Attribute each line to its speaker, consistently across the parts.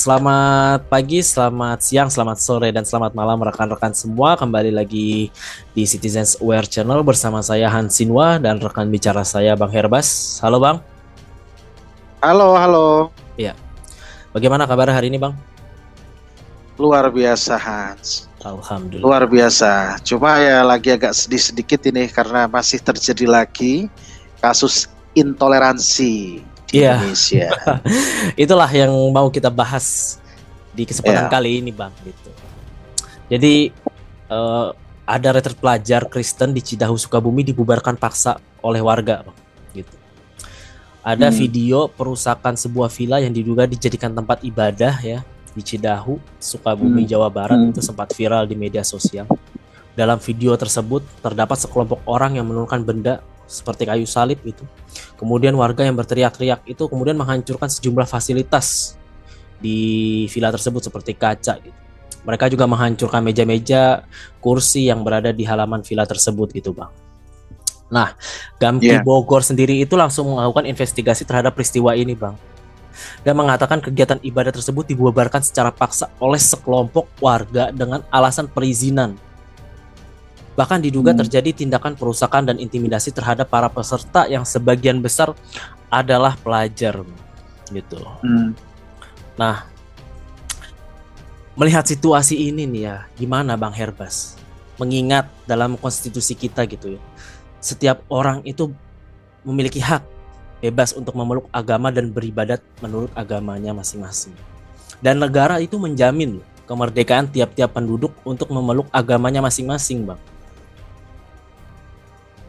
Speaker 1: Selamat pagi, selamat siang, selamat sore, dan selamat malam rekan-rekan semua. Kembali lagi di Citizens Aware Channel bersama saya Hans Sinwa dan rekan bicara saya Bang Herbas. Halo Bang.
Speaker 2: Halo, halo.
Speaker 1: Iya. Bagaimana kabar hari ini Bang?
Speaker 2: Luar biasa, Hans.
Speaker 1: Alhamdulillah.
Speaker 2: Luar biasa. Cuma ya lagi agak sedih sedikit ini karena masih terjadi lagi kasus intoleransi di
Speaker 1: Iya.
Speaker 2: Indonesia.
Speaker 1: Itulah yang mau kita bahas di kesempatan
Speaker 2: Ya,
Speaker 1: kali ini Bang. Gitu. Jadi eh, ada terpelajar Kristen di Cidahu Sukabumi dibubarkan paksa oleh warga Bang. Gitu. Ada
Speaker 2: hmm,
Speaker 1: video perusakan sebuah villa yang diduga dijadikan tempat ibadah ya di Cidahu, Sukabumi,
Speaker 2: hmm,
Speaker 1: Jawa Barat
Speaker 2: hmm.
Speaker 1: itu sempat viral di media sosial. Dalam video tersebut terdapat sekelompok orang yang menurunkan benda seperti kayu salib itu. Kemudian warga yang berteriak-teriak itu kemudian menghancurkan sejumlah fasilitas di villa tersebut seperti kaca gitu. Mereka juga menghancurkan meja-meja, kursi yang berada di halaman villa tersebut gitu, Bang. Nah, Gamki
Speaker 2: Ya,
Speaker 1: Bogor sendiri itu langsung melakukan investigasi terhadap peristiwa ini, Bang. Dan mengatakan kegiatan ibadah tersebut dibubarkan secara paksa oleh sekelompok warga dengan alasan perizinan. Bahkan diduga
Speaker 2: hmm,
Speaker 1: terjadi tindakan perusakan dan intimidasi terhadap para peserta yang sebagian besar adalah pelajar, gitu.
Speaker 2: hmm.
Speaker 1: Nah, melihat situasi ini nih ya, gimana Bang Herbas? Mengingat dalam konstitusi kita gitu ya, setiap orang itu memiliki hak bebas untuk memeluk agama dan beribadat menurut agamanya masing-masing. Dan negara itu menjamin kemerdekaan tiap-tiap penduduk untuk memeluk agamanya masing-masing, Bang.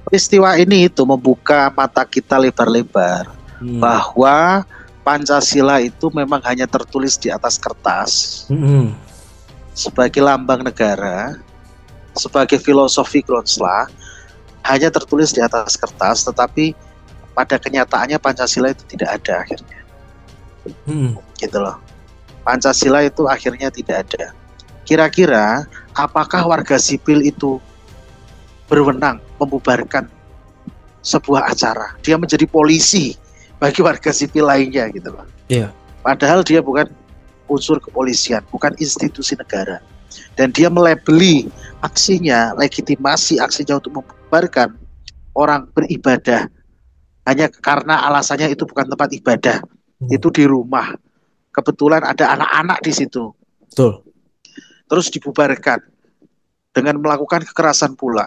Speaker 2: Peristiwa ini itu membuka mata kita lebar-lebar
Speaker 1: Hmm.
Speaker 2: bahwa Pancasila itu memang hanya tertulis di atas kertas
Speaker 1: Hmm.
Speaker 2: sebagai lambang negara, sebagai filosofi Groundsla, hanya tertulis di atas kertas, tetapi pada kenyataannya Pancasila itu tidak ada akhirnya,
Speaker 1: Hmm.
Speaker 2: gitu loh. Pancasila itu akhirnya tidak ada. Kira-kira apakah warga sipil itu berwenang membubarkan sebuah acara? Dia menjadi polisi bagi warga sipil lainnya, gitu loh.
Speaker 1: Iya.
Speaker 2: Padahal dia bukan unsur kepolisian, bukan institusi negara. Dan dia melabeli aksinya, legitimasi aksinya untuk membubarkan orang beribadah hanya karena alasannya itu bukan tempat ibadah,
Speaker 1: Hmm.
Speaker 2: itu di rumah. Kebetulan ada anak-anak di situ,
Speaker 1: Betul.
Speaker 2: terus dibubarkan dengan melakukan kekerasan pula.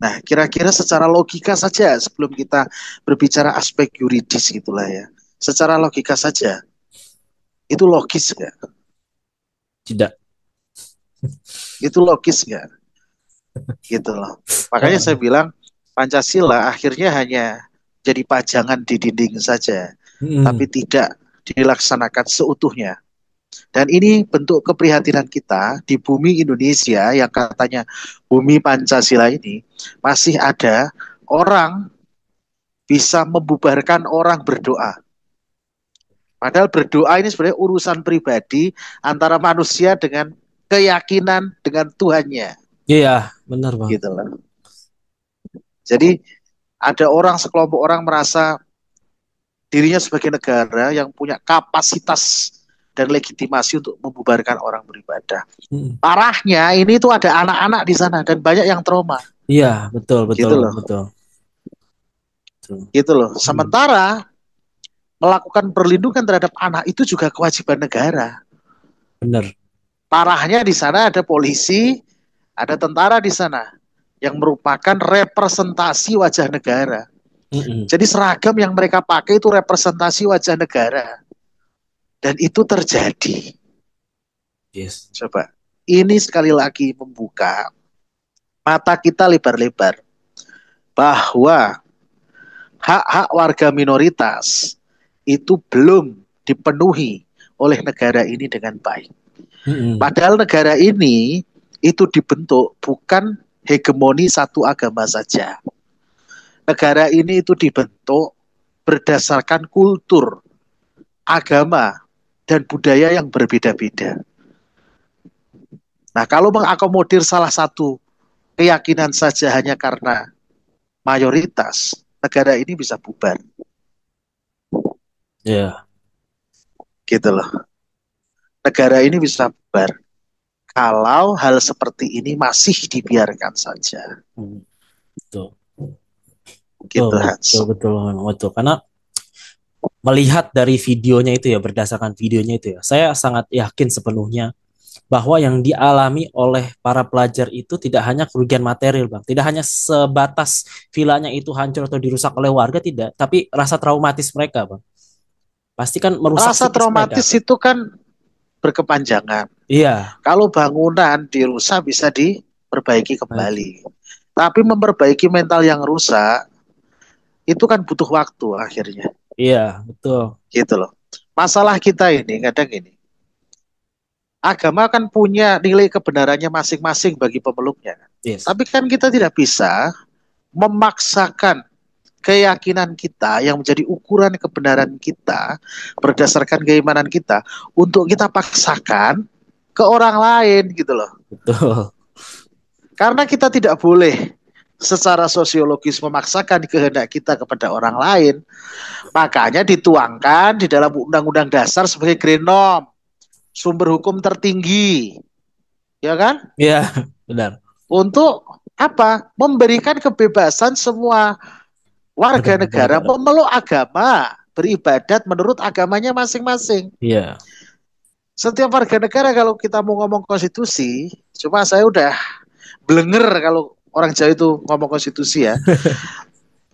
Speaker 2: Nah, kira-kira secara logika saja sebelum kita berbicara aspek yuridis gitulah ya. Secara logika saja, itu logis nggak?
Speaker 1: Tidak.
Speaker 2: Itu logis nggak? Gitu loh. Makanya saya
Speaker 1: Heeh.
Speaker 2: bilang Pancasila akhirnya hanya jadi pajangan di dinding saja, tapi
Speaker 1: Hmm.
Speaker 2: tidak dilaksanakan seutuhnya. Dan ini bentuk keprihatinan kita di bumi Indonesia yang katanya bumi Pancasila ini masih ada orang bisa membubarkan orang berdoa. Padahal berdoa ini sebenarnya urusan pribadi antara manusia dengan keyakinan dengan Tuhannya,
Speaker 1: Iya, benar Bang.
Speaker 2: gitu loh. Jadi ada orang sekelompok orang merasa dirinya sebagai negara yang punya kapasitas dan legitimasi untuk membubarkan orang beribadah.
Speaker 1: Hmm.
Speaker 2: Parahnya ini tuh ada anak-anak di sana dan banyak yang trauma,
Speaker 1: Iya, betul, betul,
Speaker 2: gitu loh,
Speaker 1: betul. Betul.
Speaker 2: gitu loh.
Speaker 1: Hmm.
Speaker 2: Sementara melakukan perlindungan terhadap anak itu juga kewajiban negara.
Speaker 1: Benar.
Speaker 2: Parahnya di sana ada polisi, ada tentara di sana yang merupakan representasi wajah negara.
Speaker 1: Hmm.
Speaker 2: Jadi seragam yang mereka pakai itu representasi wajah negara. Dan itu terjadi.
Speaker 1: Yes.
Speaker 2: Coba, ini sekali lagi membuka mata kita lebar-lebar bahwa hak-hak warga minoritas itu belum dipenuhi oleh negara ini dengan baik.
Speaker 1: Hmm.
Speaker 2: Padahal negara ini itu dibentuk bukan hegemoni satu agama saja. Negara ini itu dibentuk berdasarkan kultur, agama, dan budaya yang berbeda-beda. Nah, kalau mengakomodir salah satu keyakinan saja hanya karena mayoritas, negara ini bisa bubar,
Speaker 1: Ya.
Speaker 2: gitu loh. negara ini bisa bubar kalau hal seperti ini masih dibiarkan saja.
Speaker 1: Hmm, betul.
Speaker 2: Gitu,
Speaker 1: Betul, betul,
Speaker 2: Hans.
Speaker 1: betul, memang betul. Karena melihat dari videonya itu ya, berdasarkan videonya itu ya, saya sangat yakin sepenuhnya bahwa yang dialami oleh para pelajar itu tidak hanya kerugian material, Bang. Tidak hanya sebatas vilanya itu hancur atau dirusak oleh warga, tidak. Tapi rasa traumatis mereka, Bang. Pasti kan merusak
Speaker 2: Rasa
Speaker 1: psikis mereka,
Speaker 2: traumatis
Speaker 1: Bang.
Speaker 2: itu kan berkepanjangan.
Speaker 1: Iya.
Speaker 2: Kalau bangunan dirusak bisa diperbaiki
Speaker 1: Baik.
Speaker 2: kembali. Tapi memperbaiki mental yang rusak itu kan butuh waktu akhirnya.
Speaker 1: Iya, betul.
Speaker 2: Gitu loh. Masalah kita ini kadang ini. Agama kan punya nilai kebenarannya masing-masing bagi pemeluknya.
Speaker 1: Yes.
Speaker 2: Tapi kan kita tidak bisa memaksakan keyakinan kita yang menjadi ukuran kebenaran kita berdasarkan keimanan kita untuk kita paksakan ke orang lain gitu loh.
Speaker 1: Betul.
Speaker 2: Karena kita tidak boleh secara sosiologis memaksakan kehendak kita kepada orang lain, makanya dituangkan di dalam Undang-Undang Dasar sebagai genom, sumber hukum tertinggi, ya kan?
Speaker 1: Iya, benar.
Speaker 2: Untuk apa? Memberikan kebebasan semua
Speaker 1: Warga
Speaker 2: warga negara
Speaker 1: negara.
Speaker 2: memeluk agama, beribadat menurut agamanya masing-masing.
Speaker 1: Iya.
Speaker 2: Setiap warga negara kalau kita mau ngomong konstitusi, cuma saya udah blenger kalau orang Jawa itu ngomong konstitusi ya.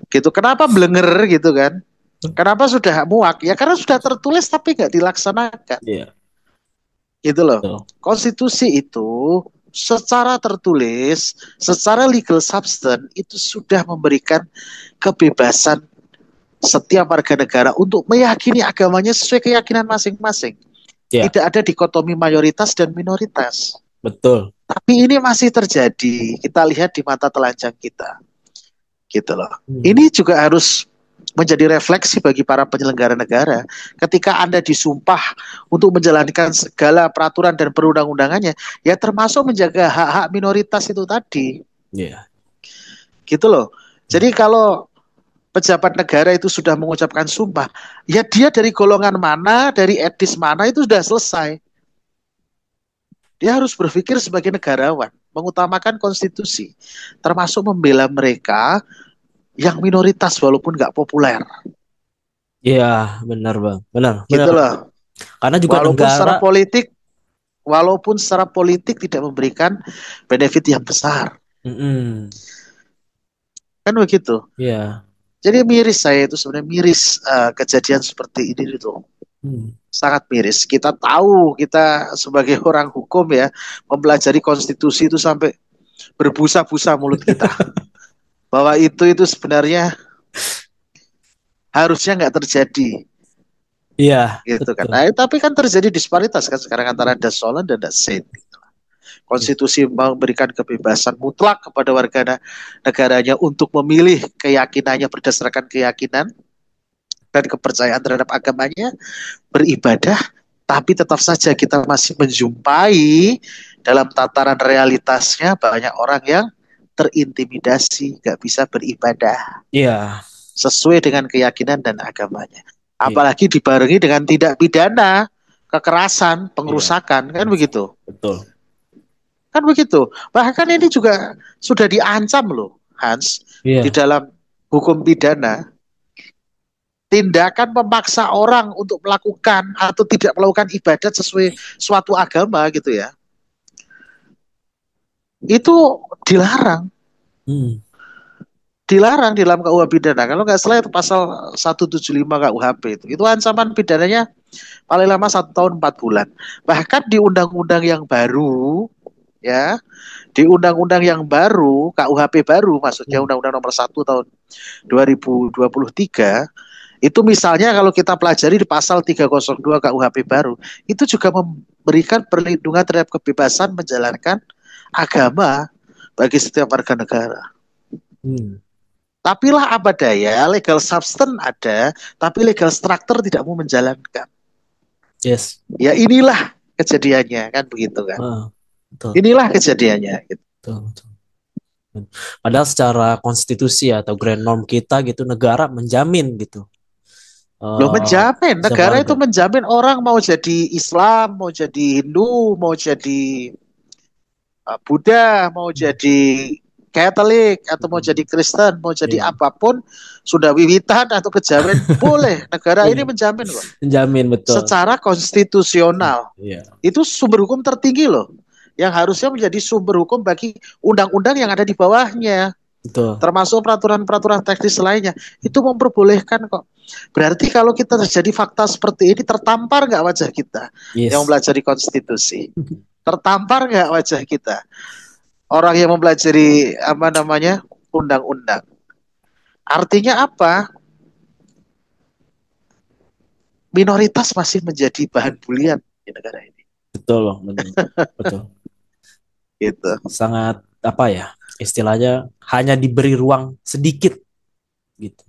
Speaker 2: Gitu. Kenapa blenger gitu kan? Kenapa sudah muak? Ya karena sudah tertulis tapi nggak dilaksanakan.
Speaker 1: Iya,
Speaker 2: Gitu loh.
Speaker 1: betul.
Speaker 2: Konstitusi itu secara tertulis, secara legal substance itu sudah memberikan kebebasan setiap warga negara untuk meyakini agamanya sesuai keyakinan masing-masing.
Speaker 1: Iya,
Speaker 2: Tidak ada dikotomi mayoritas dan minoritas.
Speaker 1: betul.
Speaker 2: Tapi ini masih terjadi. Kita lihat di mata telanjang kita. Gitu loh.
Speaker 1: Hmm.
Speaker 2: Ini juga harus menjadi refleksi bagi para penyelenggara negara. Ketika Anda disumpah untuk menjalankan segala peraturan dan perundang-undangannya, ya termasuk menjaga hak-hak minoritas itu tadi.
Speaker 1: Iya.
Speaker 2: Gitu loh.
Speaker 1: Hmm.
Speaker 2: Jadi kalau pejabat negara itu sudah mengucapkan sumpah, ya dia dari golongan mana, dari etnis mana itu sudah selesai. Dia harus berpikir sebagai negarawan, mengutamakan konstitusi, termasuk membela mereka yang minoritas walaupun nggak populer.
Speaker 1: Iya, benar, Bang. Benar, benar.
Speaker 2: Gitu loh.
Speaker 1: Karena juga
Speaker 2: Walaupun
Speaker 1: negara.
Speaker 2: secara politik, walaupun secara politik tidak memberikan benefit yang besar.
Speaker 1: Mm-mm.
Speaker 2: Kan begitu.
Speaker 1: Iya.
Speaker 2: Jadi miris saya itu sebenarnya miris kejadian seperti ini itu.
Speaker 1: Hmm.
Speaker 2: Sangat miris. Kita tahu kita sebagai orang hukum ya mempelajari konstitusi itu sampai berbusa-busa mulut kita bahwa itu sebenarnya harusnya nggak terjadi
Speaker 1: Iya,
Speaker 2: gitu kan.
Speaker 1: betul.
Speaker 2: Nah, tapi kan terjadi disparitas kan sekarang antara Dasolan dan Dasen.
Speaker 1: Iya.
Speaker 2: Konstitusi memberikan kebebasan mutlak kepada warga negaranya untuk memilih keyakinannya berdasarkan keyakinan dan kepercayaan terhadap agamanya, beribadah, tapi tetap saja kita masih menjumpai dalam tataran realitasnya banyak orang yang terintimidasi, nggak bisa beribadah
Speaker 1: Iya.
Speaker 2: sesuai dengan keyakinan dan agamanya.
Speaker 1: Iya.
Speaker 2: Apalagi dibarengi dengan tindak pidana, kekerasan,
Speaker 1: Iya.
Speaker 2: pengerusakan, kan begitu.
Speaker 1: Betul.
Speaker 2: Kan begitu. Bahkan ini juga sudah diancam loh, Hans, di
Speaker 1: Iya.
Speaker 2: dalam hukum pidana. Tindakan memaksa orang untuk melakukan atau tidak melakukan ibadat sesuai suatu agama gitu ya. Itu dilarang.
Speaker 1: Hmm.
Speaker 2: Dilarang di dalam KUH pidana. Kalau nggak salah itu pasal 175 KUHP itu. Itu ancaman pidananya paling lama 1 tahun 4 bulan. Bahkan di undang-undang yang baru, ya, di undang-undang yang baru, KUHP baru, maksudnya
Speaker 1: Hmm.
Speaker 2: Undang-Undang Nomor 1 tahun 2023, itu misalnya kalau kita pelajari di pasal 302 KUHP baru, itu juga memberikan perlindungan terhadap kebebasan menjalankan agama bagi setiap warga negara.
Speaker 1: Hmm.
Speaker 2: Tapi lah apa daya, legal substance ada, tapi legal structure tidak mau menjalankan.
Speaker 1: Yes.
Speaker 2: Ya inilah kejadiannya, kan begitu kan.
Speaker 1: Ah, betul.
Speaker 2: Inilah kejadiannya. Gitu.
Speaker 1: Betul. Betul. Padahal secara konstitusi atau grand norm kita gitu negara menjamin gitu
Speaker 2: Loh, menjamin,
Speaker 1: setiap
Speaker 2: negara
Speaker 1: warga.
Speaker 2: itu menjamin orang mau jadi Islam, mau jadi Hindu, mau jadi Buddha, mau jadi Katolik, atau mau jadi Kristen, mau jadi
Speaker 1: Iya.
Speaker 2: apapun, sudah wiwitan atau kejawen, boleh. Negara
Speaker 1: Iya,
Speaker 2: ini menjamin kok.
Speaker 1: menjamin betul.
Speaker 2: Secara konstitusional.
Speaker 1: Iya,
Speaker 2: Itu sumber hukum tertinggi loh. Yang harusnya menjadi sumber hukum bagi undang-undang yang ada di bawahnya.
Speaker 1: betul.
Speaker 2: Termasuk peraturan-peraturan teknis lainnya. Itu memperbolehkan kok. Berarti kalau kita terjadi fakta seperti ini, tertampar nggak wajah kita yang
Speaker 1: Yes.
Speaker 2: mempelajari konstitusi? Tertampar nggak wajah kita? Orang yang mempelajari apa namanya undang-undang. Artinya apa? Minoritas masih menjadi bahan bulian di negara ini.
Speaker 1: Betul, Bang. Betul. Betul.
Speaker 2: Gitu.
Speaker 1: Sangat apa ya? Istilahnya hanya diberi ruang sedikit gitu.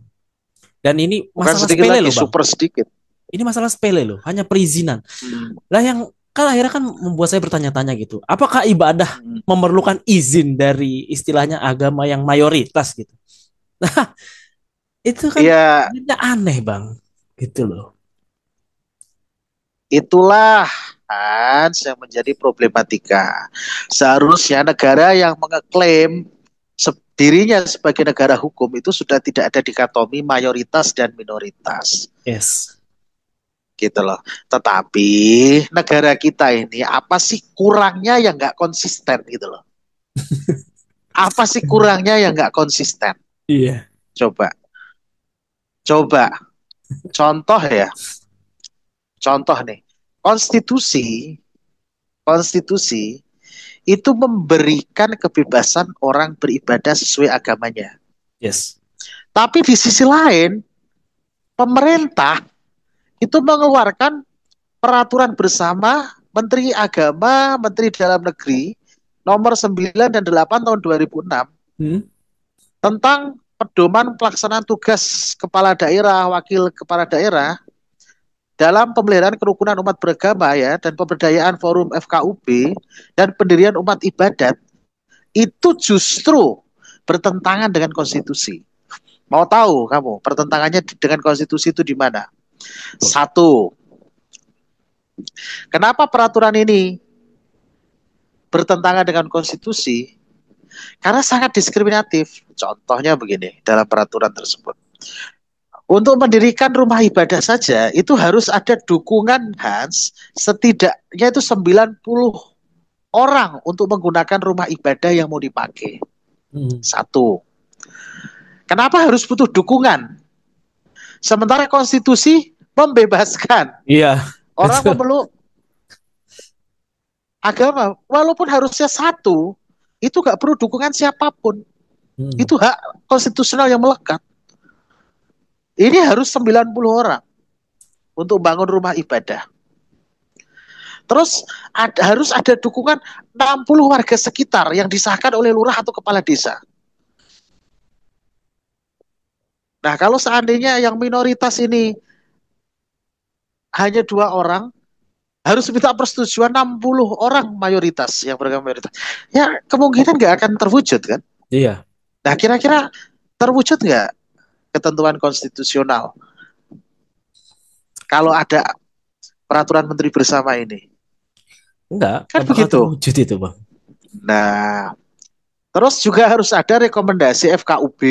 Speaker 1: Dan ini
Speaker 2: Bukan
Speaker 1: masalah
Speaker 2: sedikit
Speaker 1: sepele
Speaker 2: lagi,
Speaker 1: loh, Bang.
Speaker 2: super sedikit.
Speaker 1: Ini masalah sepele loh, hanya perizinan.
Speaker 2: Hmm.
Speaker 1: Lah yang kan akhirnya kan membuat saya bertanya-tanya gitu. Apakah ibadah
Speaker 2: Hmm.
Speaker 1: memerlukan izin dari istilahnya agama yang mayoritas gitu? Nah, itu kan
Speaker 2: Ya,
Speaker 1: sebenarnya aneh, Bang. Gitu loh.
Speaker 2: itulah Hans yang menjadi problematika. Seharusnya negara yang mengeklaim dirinya sebagai negara hukum itu sudah tidak ada dikotomi mayoritas dan minoritas.
Speaker 1: Yes.
Speaker 2: Gitu loh. Tetapi negara kita ini apa sih kurangnya yang nggak konsisten gitu loh. Apa sih kurangnya yang nggak konsisten?
Speaker 1: Iya.
Speaker 2: Coba, coba. Contoh ya, contoh nih. Konstitusi, konstitusi itu memberikan kebebasan orang beribadah sesuai agamanya.
Speaker 1: Yes.
Speaker 2: Tapi di sisi lain, pemerintah itu mengeluarkan peraturan bersama Menteri Agama, Menteri Dalam Negeri nomor 9 dan 8 tahun 2006
Speaker 1: Hmm?
Speaker 2: tentang pedoman pelaksanaan tugas kepala daerah, wakil kepala daerah dalam pemeliharaan kerukunan umat beragama ya dan pemberdayaan forum FKUB dan pendirian umat ibadat itu justru bertentangan dengan konstitusi. Mau tahu kamu pertentangannya dengan konstitusi itu di mana? Satu, kenapa peraturan ini bertentangan dengan konstitusi? Karena sangat diskriminatif. Contohnya begini dalam peraturan tersebut. Untuk mendirikan rumah ibadah saja itu harus ada dukungan Hans setidaknya itu 90 orang untuk menggunakan rumah ibadah yang mau dipakai.
Speaker 1: Hmm.
Speaker 2: Satu. Kenapa harus butuh dukungan? Sementara konstitusi membebaskan
Speaker 1: Iya,
Speaker 2: orang
Speaker 1: betul.
Speaker 2: memeluk agama walaupun harusnya satu, itu gak perlu dukungan siapapun.
Speaker 1: Hmm.
Speaker 2: Itu hak konstitusional yang melekat. Ini harus 90 orang untuk bangun rumah ibadah. Terus harus ada dukungan 60 warga sekitar yang disahkan oleh lurah atau kepala desa. Nah, kalau seandainya yang minoritas ini hanya 2 orang, harus minta persetujuan 60 orang mayoritas yang beragama mayoritas. Ya, kemungkinan nggak akan terwujud kan?
Speaker 1: Iya.
Speaker 2: Nah, kira-kira terwujud nggak ketentuan konstitusional kalau ada peraturan menteri bersama ini?
Speaker 1: Enggak,
Speaker 2: Kan
Speaker 1: enggak bakal
Speaker 2: begitu.
Speaker 1: terwujud itu, Bang.
Speaker 2: Nah, terus juga harus ada rekomendasi FKUB,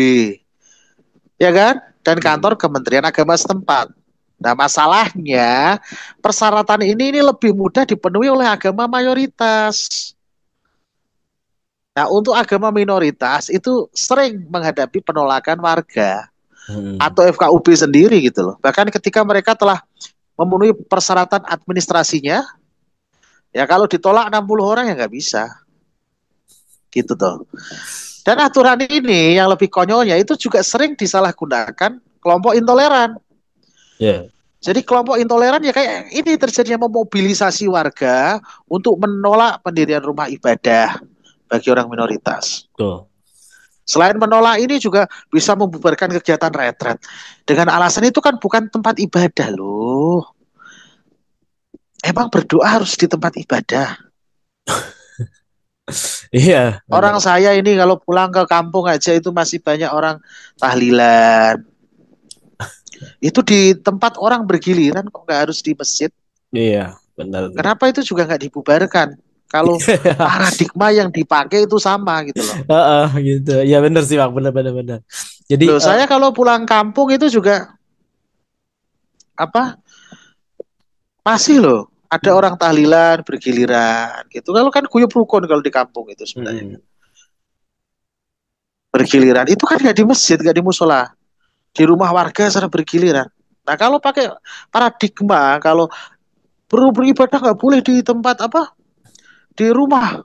Speaker 2: ya kan? Dan kantor Kementerian Agama setempat. Nah, masalahnya persyaratan ini lebih mudah dipenuhi oleh agama mayoritas. Nah, untuk agama minoritas itu sering menghadapi penolakan warga
Speaker 1: Hmm.
Speaker 2: atau FKUB sendiri gitu loh. Bahkan ketika mereka telah memenuhi persyaratan administrasinya, ya kalau ditolak 60 orang ya nggak bisa. Gitu tuh. Dan aturan ini yang lebih konyolnya itu juga sering disalahgunakan kelompok intoleran.
Speaker 1: Ya,
Speaker 2: Jadi kelompok intoleran ya kayak ini terjadinya memobilisasi warga untuk menolak pendirian rumah ibadah bagi orang minoritas.
Speaker 1: betul.
Speaker 2: Selain menolak ini juga bisa membubarkan kegiatan retret. Dengan alasan itu kan bukan tempat ibadah loh. Emang berdoa harus di tempat ibadah.
Speaker 1: Iya, benar.
Speaker 2: Orang saya ini kalau pulang ke kampung aja itu masih banyak orang tahlilan, Itu di tempat orang bergiliran kok nggak harus di masjid?
Speaker 1: Iya, benar tuh.
Speaker 2: Kenapa itu juga nggak dibubarkan? Kalau paradigma yang dipakai itu sama gitu loh.
Speaker 1: Heeh, gitu. Ya benar sih Bang, benar benar benar. Jadi
Speaker 2: Loh, saya kalau pulang kampung itu juga apa? Masih loh ada orang tahlilan bergiliran gitu. Kalau kan guyub rukun kalau di kampung itu sebenarnya
Speaker 1: mm,
Speaker 2: bergiliran. Itu kan nggak di masjid, nggak di musola, di rumah warga secara bergiliran. Nah kalau pakai paradigma, kalau beribadah nggak boleh di tempat apa, di rumah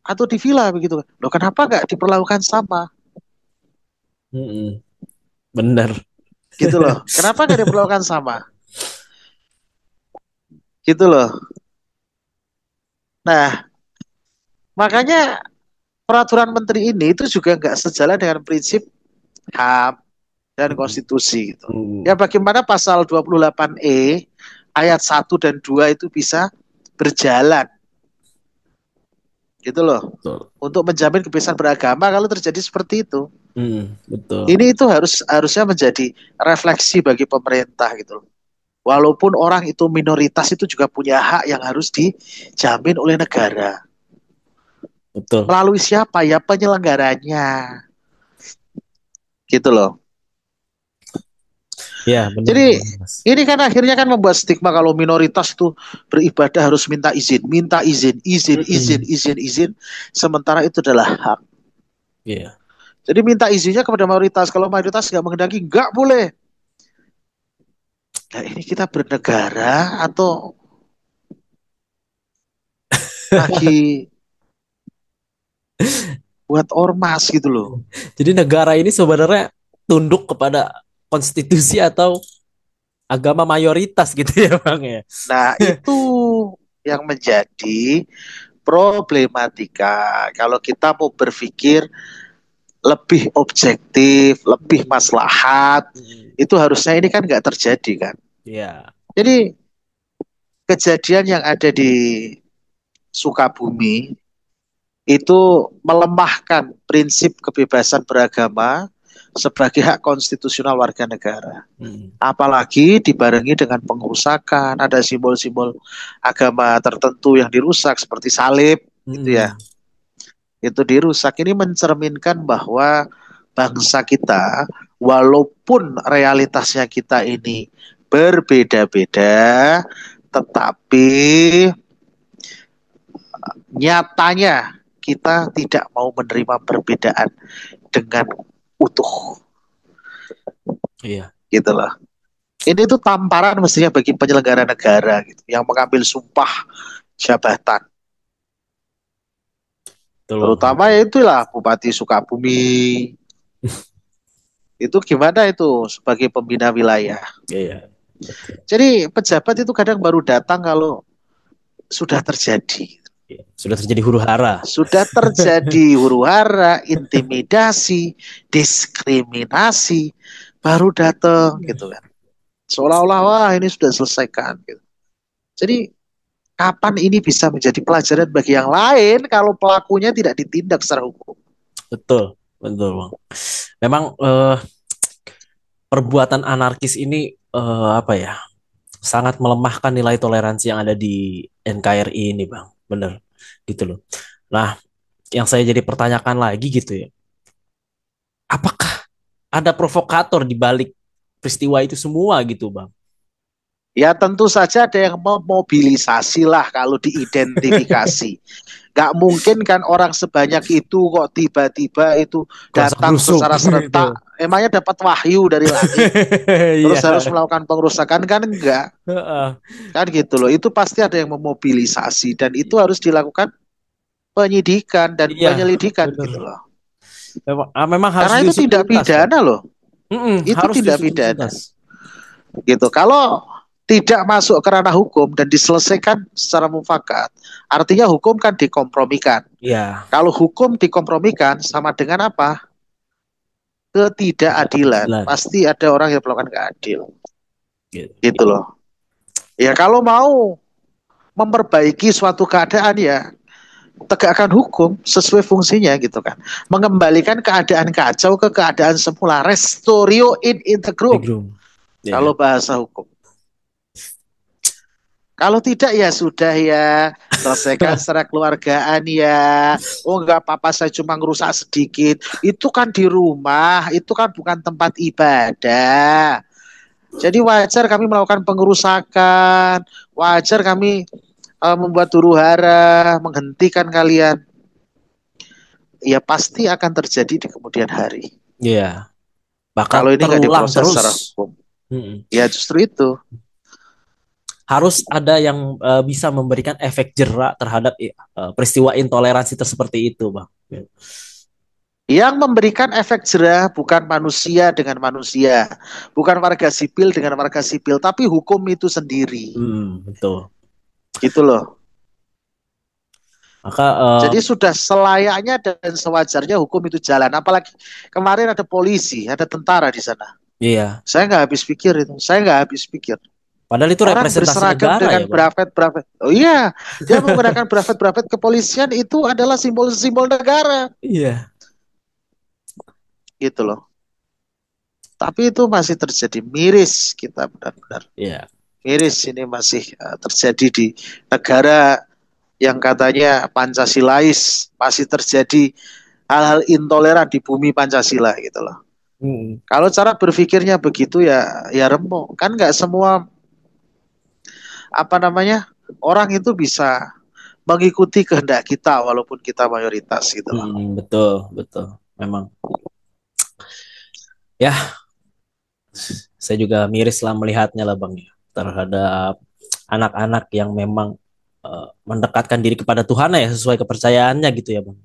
Speaker 2: atau di villa begitu. Loh kenapa nggak diperlakukan sama?
Speaker 1: mm, benar.
Speaker 2: Gitu loh. Kenapa nggak diperlakukan sama? Gitu loh. Nah, makanya peraturan menteri ini itu juga nggak sejalan dengan prinsip HAM dan
Speaker 1: Mm,
Speaker 2: konstitusi gitu. Ya
Speaker 1: mm,
Speaker 2: bagaimana pasal 28E ayat 1 dan 2 itu bisa berjalan gitu loh
Speaker 1: betul.
Speaker 2: untuk menjamin kebebasan beragama kalau terjadi seperti itu.
Speaker 1: Betul.
Speaker 2: Ini itu harusnya menjadi refleksi bagi pemerintah gitu loh. Walaupun orang itu minoritas itu juga punya hak yang harus dijamin oleh negara.
Speaker 1: Betul.
Speaker 2: Melalui siapa? Ya penyelenggaranya. Gitu loh.
Speaker 1: Ya, benar
Speaker 2: Jadi
Speaker 1: banget, Mas.
Speaker 2: ini kan akhirnya kan membuat stigma kalau minoritas itu beribadah harus minta izin, izin, izin,
Speaker 1: Mm,
Speaker 2: izin, izin. Sementara itu adalah hak.
Speaker 1: Iya,
Speaker 2: Jadi minta izinnya kepada mayoritas. Kalau mayoritas nggak menghendaki, nggak boleh. Nah ini kita bernegara atau lagi buat ormas gitu loh.
Speaker 1: jadi negara ini sebenarnya tunduk kepada konstitusi atau agama mayoritas gitu ya Bang ya.
Speaker 2: Nah itu yang menjadi problematika. Kalau kita mau berpikir lebih objektif, lebih
Speaker 1: Mm,
Speaker 2: maslahat,
Speaker 1: mm,
Speaker 2: itu harusnya ini kan nggak terjadi kan.
Speaker 1: Ya,
Speaker 2: Jadi kejadian yang ada di Sukabumi itu melemahkan prinsip kebebasan beragama sebagai hak konstitusional warga negara.
Speaker 1: mm,
Speaker 2: Apalagi dibarengi dengan pengrusakan, ada simbol-simbol agama tertentu yang dirusak seperti salib gitu ya.
Speaker 1: mm,
Speaker 2: Itu dirusak. Ini mencerminkan bahwa bangsa kita walaupun realitasnya kita ini berbeda-beda, tetapi nyatanya kita tidak mau menerima perbedaan dengan utuh
Speaker 1: iya,
Speaker 2: gitu loh. Ini tuh tamparan mestinya bagi penyelenggara negara gitu yang mengambil sumpah jabatan.
Speaker 1: betul Bang.
Speaker 2: Terutama ya itulah Bupati Sukabumi. Itu gimana itu sebagai pembina wilayah.
Speaker 1: Iya, betul.
Speaker 2: Jadi pejabat itu kadang baru datang kalau sudah terjadi.
Speaker 1: Iya. Sudah terjadi huru hara.
Speaker 2: Sudah terjadi huru-hara, intimidasi, diskriminasi, baru datang gitu kan. Seolah-olah wah ini sudah selesaikan gitu. Jadi kapan ini bisa menjadi pelajaran bagi yang lain kalau pelakunya tidak ditindak secara hukum?
Speaker 1: Betul, betul Bang. Memang perbuatan anarkis ini apa ya? Sangat melemahkan nilai toleransi yang ada di NKRI ini, Bang. Bener, gitu loh. Nah, yang saya jadi pertanyakan lagi gitu ya, apakah ada provokator di balik peristiwa itu semua gitu, Bang?
Speaker 2: Ya tentu saja ada yang memobilisasi lah kalau diidentifikasi. Gak mungkin kan orang sebanyak itu kok tiba-tiba itu
Speaker 1: Kerasa
Speaker 2: datang
Speaker 1: kerusuk
Speaker 2: secara
Speaker 1: gitu.
Speaker 2: serentak. Emangnya dapat wahyu dari langit
Speaker 1: Iya.
Speaker 2: terus harus melakukan pengerusakan kan enggak.
Speaker 1: Heeh.
Speaker 2: Kan gitu loh. Itu pasti ada yang memobilisasi dan itu harus dilakukan penyidikan dan
Speaker 1: Iya,
Speaker 2: penyelidikan
Speaker 1: bener.
Speaker 2: gitu loh.
Speaker 1: Memang harus
Speaker 2: Karena itu
Speaker 1: diusut
Speaker 2: tindak
Speaker 1: tuntas, Bang.
Speaker 2: pidana loh. Itu
Speaker 1: Harus
Speaker 2: tindak
Speaker 1: diusut
Speaker 2: pidana.
Speaker 1: tuntas.
Speaker 2: Gitu. Kalau tidak masuk ke ranah hukum dan diselesaikan secara mufakat, artinya hukum kan dikompromikan.
Speaker 1: Iya,
Speaker 2: Kalau hukum dikompromikan sama dengan apa? Ketidakadilan.
Speaker 1: keadilan.
Speaker 2: Pasti ada orang yang melakukan keadil.
Speaker 1: Gitu.
Speaker 2: Gitu loh. Ya kalau mau memperbaiki suatu keadaan ya tegakkan hukum sesuai fungsinya gitu kan. Mengembalikan keadaan kacau ke keadaan semula. Restorio in integrum.
Speaker 1: Background.
Speaker 2: Kalau
Speaker 1: Ya.
Speaker 2: bahasa hukum. Kalau tidak ya sudah ya, selesaikan secara keluargaan ya. Oh nggak apa-apa, saya cuma ngerusak sedikit. Itu kan di rumah, itu kan bukan tempat ibadah. Jadi wajar kami melakukan pengerusakan, wajar kami membuat huru hara, menghentikan kalian. Ya pasti akan terjadi di kemudian hari.
Speaker 1: Iya, bakal
Speaker 2: Kalau ini nggak
Speaker 1: terulang
Speaker 2: diproses
Speaker 1: terus.
Speaker 2: secara hukum,
Speaker 1: Mm-mm.
Speaker 2: ya justru itu.
Speaker 1: Harus ada yang bisa memberikan efek jera terhadap peristiwa intoleransi seperti itu, Bang.
Speaker 2: Yang memberikan efek jerah bukan manusia dengan manusia, bukan warga sipil dengan warga sipil, tapi hukum itu sendiri.
Speaker 1: Betul.
Speaker 2: Gitu loh.
Speaker 1: Maka
Speaker 2: Jadi sudah selayaknya dan sewajarnya hukum itu jalan. Apalagi kemarin ada polisi, ada tentara di sana.
Speaker 1: iya,
Speaker 2: Saya nggak habis pikir itu. Saya nggak habis pikir.
Speaker 1: padahal itu
Speaker 2: Orang
Speaker 1: representasi
Speaker 2: berseragam
Speaker 1: negara
Speaker 2: dengan
Speaker 1: ya, Bang.
Speaker 2: brafet-brafet. Oh iya, dia menggunakan brafet-brafet kepolisian itu adalah simbol-simbol negara.
Speaker 1: Iya.
Speaker 2: Gitu loh. Tapi itu masih terjadi miris kita benar-benar.
Speaker 1: Iya.
Speaker 2: Miris ini masih terjadi di negara yang katanya Pancasilais, masih terjadi hal-hal intoleran di bumi Pancasila gitu loh.
Speaker 1: Mm.
Speaker 2: Kalau cara berpikirnya begitu ya ya remuk. Kan nggak semua apa namanya orang itu bisa mengikuti kehendak kita walaupun kita mayoritas gitu loh.
Speaker 1: Betul, betul. Memang ya, saya juga miris lah melihatnya lah, Bang, ya, terhadap anak-anak yang memang mendekatkan diri kepada Tuhan ya sesuai kepercayaannya gitu ya, Bang.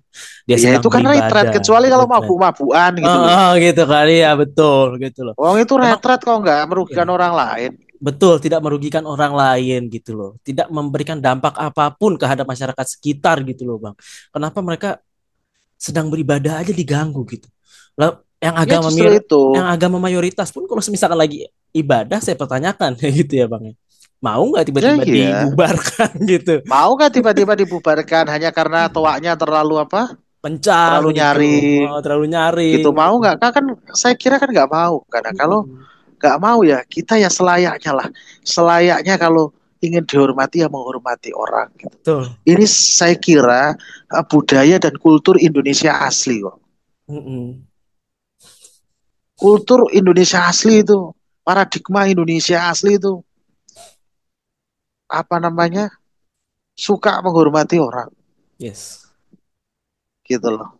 Speaker 1: Dia
Speaker 2: Ya
Speaker 1: sedang
Speaker 2: itu kan retret
Speaker 1: beribadah,
Speaker 2: kecuali kalau
Speaker 1: retret.
Speaker 2: mabuk-mabukan gitu
Speaker 1: Oh,
Speaker 2: loh.
Speaker 1: oh, gitu kali ya, betul gitu loh.
Speaker 2: Wong itu
Speaker 1: Memang
Speaker 2: retret kok nggak
Speaker 1: iya,
Speaker 2: merugikan orang lain.
Speaker 1: betul, tidak merugikan orang lain gitu loh. Tidak memberikan dampak apapun terhadap masyarakat sekitar gitu loh, Bang. Kenapa mereka sedang beribadah aja diganggu gitu. Lah
Speaker 2: Ya justru itu.
Speaker 1: yang agama mayoritas pun kalau misalkan lagi ibadah saya pertanyakan kayak gitu ya, Bang. Mau nggak
Speaker 2: Ya
Speaker 1: tiba-tiba
Speaker 2: iya.
Speaker 1: dibubarkan gitu?
Speaker 2: Mau nggak tiba-tiba dibubarkan hanya karena toaknya terlalu apa?
Speaker 1: Pencang
Speaker 2: Terlalu
Speaker 1: gitu.
Speaker 2: nyaring
Speaker 1: Oh, terlalu nyaring
Speaker 2: gitu. Mau
Speaker 1: gitu.
Speaker 2: nggak? Kan saya kira kan nggak mau. Karena kalau
Speaker 1: Mm-mm.
Speaker 2: nggak mau ya kita ya selayaknya lah. Selayaknya kalau ingin dihormati ya menghormati orang gitu.
Speaker 1: Betul.
Speaker 2: Ini saya kira budaya dan kultur Indonesia asli kok.
Speaker 1: Mm-mm.
Speaker 2: Kultur Indonesia asli itu, paradigma Indonesia asli itu apa namanya? Suka menghormati orang
Speaker 1: Yes.
Speaker 2: gitu loh.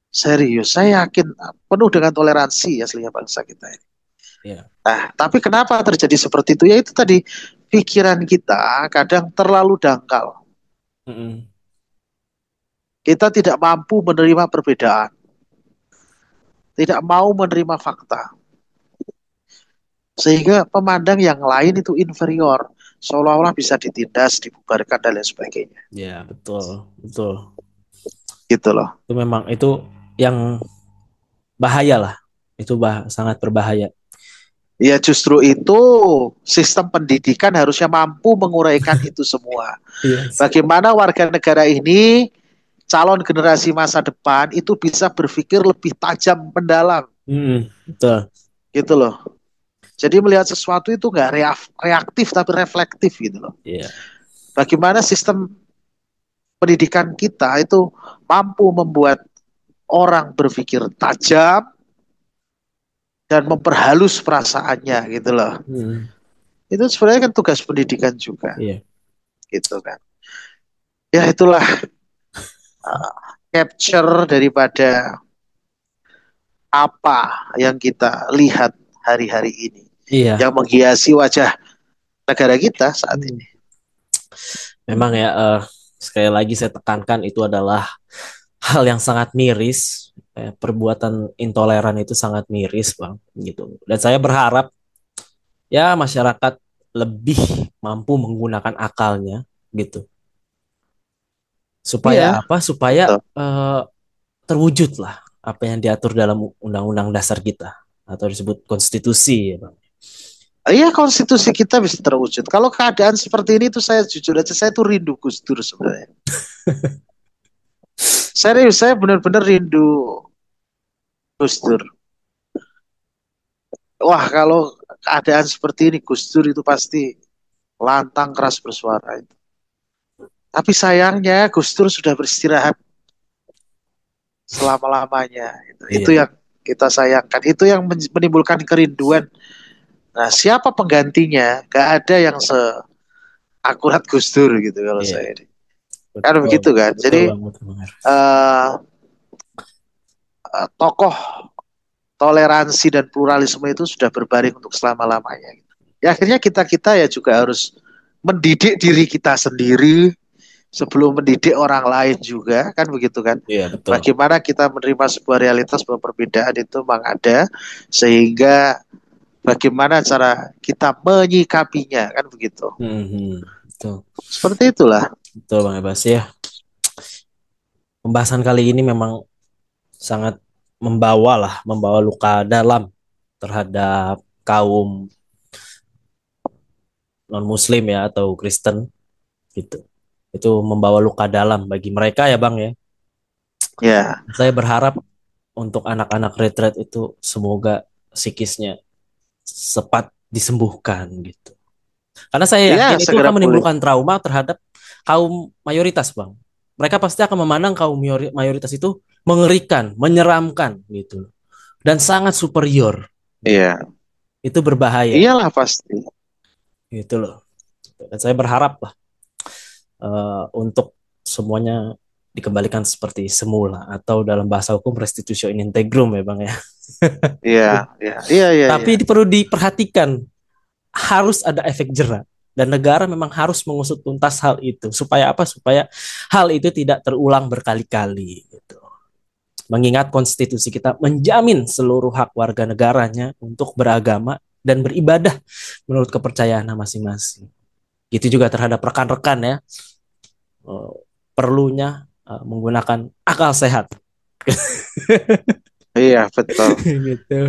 Speaker 2: Serius, saya yakin penuh dengan toleransi aslinya bangsa kita ini.
Speaker 1: Ya.
Speaker 2: Nah, tapi kenapa terjadi seperti itu? Ya itu tadi pikiran kita kadang terlalu dangkal.
Speaker 1: Mm-mm.
Speaker 2: Kita tidak mampu menerima perbedaan, tidak mau menerima fakta, sehingga memandang yang lain itu inferior, seolah-olah bisa ditindas, dibubarkan dan lain sebagainya.
Speaker 1: Ya, betul. Betul.
Speaker 2: Gitu loh.
Speaker 1: Itu memang itu yang bahaya lah. Itu sangat berbahaya.
Speaker 2: Ya justru itu sistem pendidikan harusnya mampu menguraikan itu semua.
Speaker 1: Yes.
Speaker 2: Bagaimana warga negara ini, calon generasi masa depan itu bisa berpikir lebih tajam mendalam,
Speaker 1: Betul.
Speaker 2: gitu loh. Jadi melihat sesuatu itu nggak reaktif tapi reflektif gitu loh.
Speaker 1: Iya.
Speaker 2: Bagaimana sistem pendidikan kita itu mampu membuat orang berpikir tajam dan memperhalus perasaannya gitu loh.
Speaker 1: Mm.
Speaker 2: Itu sebenarnya kan tugas pendidikan juga,
Speaker 1: Iya.
Speaker 2: gitu kan. Ya itulah uh, capture daripada apa yang kita lihat hari-hari ini
Speaker 1: Iya.
Speaker 2: yang menghiasi wajah negara kita saat
Speaker 1: Hmm.
Speaker 2: ini.
Speaker 1: Memang ya, sekali lagi saya tekankan itu adalah hal yang sangat miris. Perbuatan intoleran itu sangat miris, Bang, gitu. Dan saya berharap ya masyarakat lebih mampu menggunakan akalnya, gitu. Supaya
Speaker 2: Iya,
Speaker 1: apa? Supaya
Speaker 2: betul.
Speaker 1: eh, terwujud lah apa yang diatur dalam Undang-Undang Dasar kita atau disebut konstitusi, ya, Bang.
Speaker 2: Iya, konstitusi kita bisa terwujud. Kalau keadaan seperti ini tuh saya jujur aja saya tuh rindu Gus Dur sebenarnya. Serius, saya benar-benar rindu Gus Dur. Wah, kalau keadaan seperti ini Gus Dur itu pasti lantang keras bersuara itu. Tapi sayangnya Gus Dur sudah beristirahat selama-lamanya. Itu
Speaker 1: Iya,
Speaker 2: yang kita sayangkan. Itu yang menimbulkan kerinduan. Nah, siapa penggantinya? Gak ada yang seakurat Gus Dur gitu kalau
Speaker 1: iya,
Speaker 2: saya ini. Kan
Speaker 1: betul,
Speaker 2: begitu kan.
Speaker 1: betul
Speaker 2: Jadi
Speaker 1: bang, betul bang.
Speaker 2: eh, tokoh toleransi dan pluralisme itu sudah berbaring untuk selama-lamanya. Ya akhirnya kita-kita ya juga harus mendidik diri kita sendiri sebelum mendidik orang lain juga, kan begitu kan?
Speaker 1: Iya betul.
Speaker 2: Bagaimana kita menerima sebuah realitas bahwa perbedaan itu memang ada, sehingga bagaimana cara kita menyikapinya, kan begitu.
Speaker 1: Betul,
Speaker 2: Seperti itulah.
Speaker 1: betul bang Ebas ya. Pembahasan kali ini memang sangat membawa luka dalam terhadap kaum non Muslim ya atau Kristen gitu. Itu membawa luka dalam bagi mereka ya bang ya.
Speaker 2: Ya,
Speaker 1: Saya berharap untuk anak-anak retret itu semoga psikisnya cepat disembuhkan gitu. Karena saya yakin
Speaker 2: ya
Speaker 1: itu
Speaker 2: segera
Speaker 1: akan
Speaker 2: pulih.
Speaker 1: menimbulkan trauma terhadap kaum mayoritas, Bang. Mereka pasti akan memandang kaum mayoritas itu mengerikan, menyeramkan gitu dan sangat superior gitu.
Speaker 2: Iya,
Speaker 1: Itu berbahaya
Speaker 2: iyalah pasti.
Speaker 1: gitu loh. Dan saya berharap lah untuk semuanya dikembalikan seperti semula atau dalam bahasa hukum restitutio in integrum ya, Bang ya.
Speaker 2: Iya, iya, iya, iya, iya.
Speaker 1: Tapi perlu diperhatikan harus ada efek jera dan negara memang harus mengusut tuntas hal itu supaya apa supaya hal itu tidak terulang berkali-kali gitu. Mengingat konstitusi kita menjamin seluruh hak warga negaranya untuk beragama dan beribadah menurut kepercayaan masing-masing. Gitu juga terhadap rekan-rekan ya, eh, perlunya menggunakan akal sehat.
Speaker 2: Iya, betul.
Speaker 1: Gitu.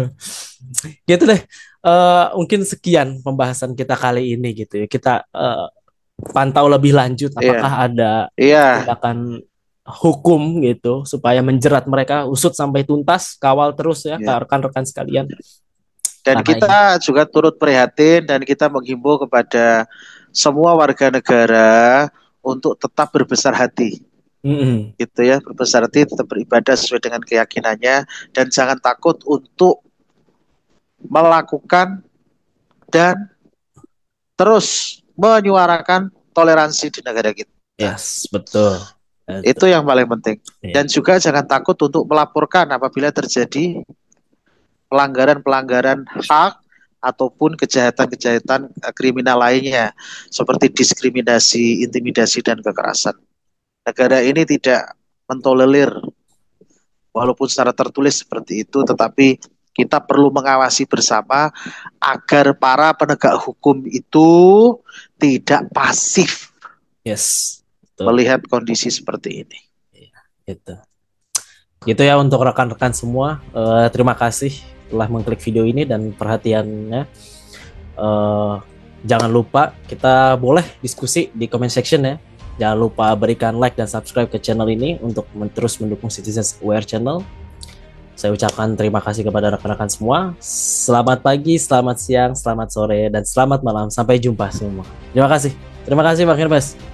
Speaker 1: Gitu deh. Mungkin sekian pembahasan kita kali ini gitu ya. Kita pantau lebih lanjut
Speaker 2: Iya,
Speaker 1: apakah ada
Speaker 2: iya,
Speaker 1: tindakan hukum gitu supaya menjerat mereka, usut sampai tuntas, kawal terus ya ke
Speaker 2: iya.
Speaker 1: rekan-rekan sekalian.
Speaker 2: Dan
Speaker 1: Karena ini
Speaker 2: kita juga turut prihatin dan kita menghimbau kepada semua warga negara untuk tetap berbesar hati,
Speaker 1: mm-mm.
Speaker 2: gitu ya, berbesar hati, tetap beribadah sesuai dengan keyakinannya dan jangan takut untuk melakukan dan terus menyuarakan toleransi di negara kita.
Speaker 1: Yes, betul.
Speaker 2: Itu yang paling penting.
Speaker 1: Ya.
Speaker 2: Dan juga jangan takut untuk melaporkan apabila terjadi pelanggaran-pelanggaran hak ataupun kejahatan-kejahatan kriminal lainnya seperti diskriminasi, intimidasi dan kekerasan. Negara ini tidak mentolerir walaupun secara tertulis seperti itu, tetapi kita perlu mengawasi bersama agar para penegak hukum itu tidak pasif
Speaker 1: Yes, betul.
Speaker 2: melihat kondisi seperti ini.
Speaker 1: Ya, gitu. Gitu ya untuk rekan-rekan semua. Terima kasih telah mengklik video ini dan perhatiannya. Eh, Jangan lupa kita boleh diskusi di comment section ya. Jangan lupa berikan like dan subscribe ke channel ini untuk terus mendukung Citizens Aware Channel. Saya ucapkan terima kasih kepada rekan-rekan semua. Selamat pagi, selamat siang, selamat sore, dan selamat malam. Sampai jumpa semua. Terima kasih. Terima kasih Bang Herbes.